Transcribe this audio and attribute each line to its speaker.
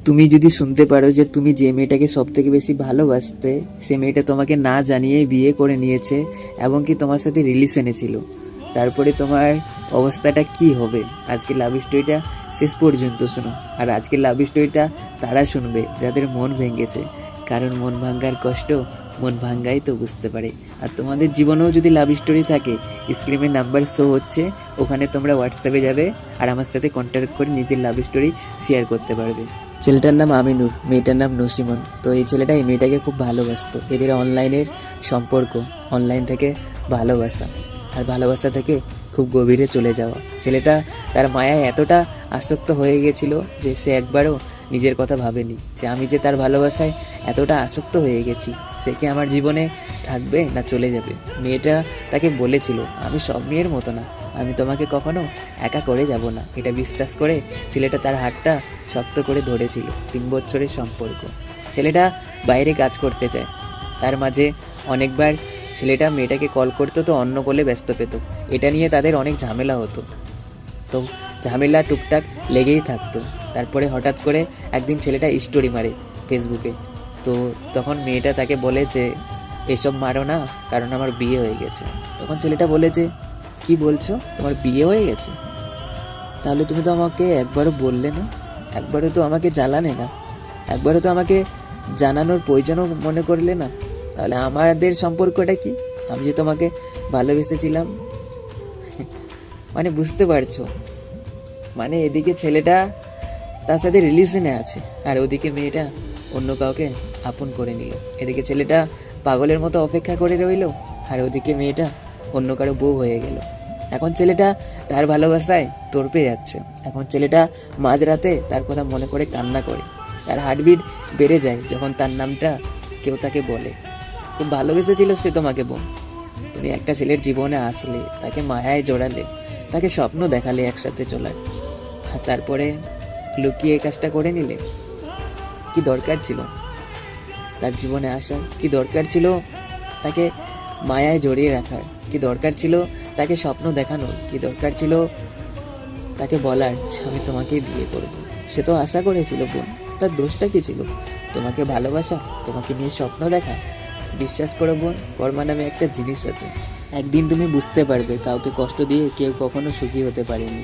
Speaker 1: তুমি যদি শুনতে পারো যে তুমি যে মেয়েটাকে সব থেকে বেশি ভালোবাসতে, সে মেয়েটা তোমাকে না জানিয়ে বিয়ে করে নিয়েছে এবং কি তোমার সাথে রিলেশনে ছিল, তারপরে তোমার অবস্থাটা কি হবে? আজকে লাভ স্টোরিটা শেষ পর্যন্ত শোনো। আর আজকের লাভ স্টোরিটা তারা শুনবে যাদের মন ভেঙেছে, কারণ মন ভাঙ্গার কষ্ট মন ভাঙ্গাই তো বুঝতে পারে। আর তোমাদের জীবনেও যদি লাভ স্টোরি থাকে, স্ক্রিনে নাম্বার শো হচ্ছে, ওখানে তোমরা হোয়াটসঅ্যাপে যাবে আর আমার সাথে কন্ট্যাক্ট করে নিজের লাভ স্টোরি শেয়ার করতে পারবে। ছেলেটার নাম আমিনুর, মেয়েটার নাম নসিমন। তো এই ছেলেটা এই মেয়েটাকে খুব ভালোবাসতো। এদের অনলাইনের সম্পর্ক, অনলাইন থেকে ভালোবাসা, আর ভালোবাসা থেকে খুব গভীরে চলে যাওয়া। ছেলেটা তার মায়ায় এতটা আসক্ত হয়ে গেছিল যে সে একবারও নিজের কথা ভাবেনি যে আমি যে তার ভালোবাসায় এতটা আসক্ত হয়ে গেছি, সে কি আমার জীবনে থাকবে না চলে যাবে। মেয়েটা তাকে বলেছিল, আমি সব মেয়ের মতো না, আমি তোমাকে কখনো একা করে যাব না। এটা বিশ্বাস করে ছেলেটা তার হাতটা শক্ত করে ধরেছিল। 3 বছরের সম্পর্ক। ছেলেটা বাইরে কাজ করতে চায়, তার মাঝে অনেকবার ছেলেটা মেয়েটাকে কল করতো তো অন্য কলে ব্যস্ত পেত। এটা নিয়ে তাদের অনেক ঝামেলা হতো। তো ঝামেলা টুকটাক লেগেই থাকতো। তারপরে হঠাৎ করে একদিন ছেলেটা স্টোরি মারে ফেসবুকে। তো তখন মেয়েটা তাকে বলে যে এসব মারো না, কারণ আমার বিয়ে হয়ে গেছে। তখন ছেলেটা বলে যে কী বলছো, তোমার বিয়ে হয়ে গেছে? তাহলে তুমি তো আমাকে একবারও বললে না, একবারও তো আমাকে জ্বালালে না, একবারও তো আমাকে জানানোর প্রয়োজনও মনে করলে না। তাহলে আমাদের সম্পর্কটা কি? আমি যে তোমাকে ভালোবেসেছিলাম। মানে বুঝতে পারছো? মানে এদিকে ছেলেটা তার সাথে রিলেশনে আছে, আর ওদিকে মেয়েটা অন্য কাউকে আপন করে নিল। এদিকে ছেলেটা পাগলের মতো অপেক্ষা করে রইল, আর ওদিকে মেয়েটা অন্য কারো বউ হয়ে গেল। এখন ছেলেটা তার ভালোবাসায় তড়পে যাচ্ছে। এখন ছেলেটা মাঝরাতে তার কথা মনে করে কান্না করে। তার হার্টবিট বেড়ে যায় যখন তার নামটা কেউ তাকে বলে। খুব ভালোবেসেছিল সে তোমাকে বোন। তুমি একটা ছেলের জীবনে আসলে, তাকে মায়ায় জড়ালে, তাকে স্বপ্ন দেখালে একসাথে চলার, আর তারপরে লুকিয়ে এই কাজটা করে নিলে। কি দরকার ছিল তার জীবনে আসার? কি দরকার ছিল তাকে মায়ায় জড়িয়ে রাখার? কি দরকার ছিল তাকে স্বপ্ন দেখানোর? কি দরকার ছিল তাকে বলার যে আমি তোমাকেই বিয়ে করব? সে তো আশা করেছিল বোন, তার দোষটা কি ছিল? তোমাকে ভালোবাসা, তোমাকে নিয়ে স্বপ্ন দেখা। বিশ্বাস করো বোন, কর্মা নামে একটা জিনিস আছে। একদিন তুমি বুঝতে পারবে কাউকে কষ্ট দিয়ে কেউ কখনো সুখী হতে পারেনি।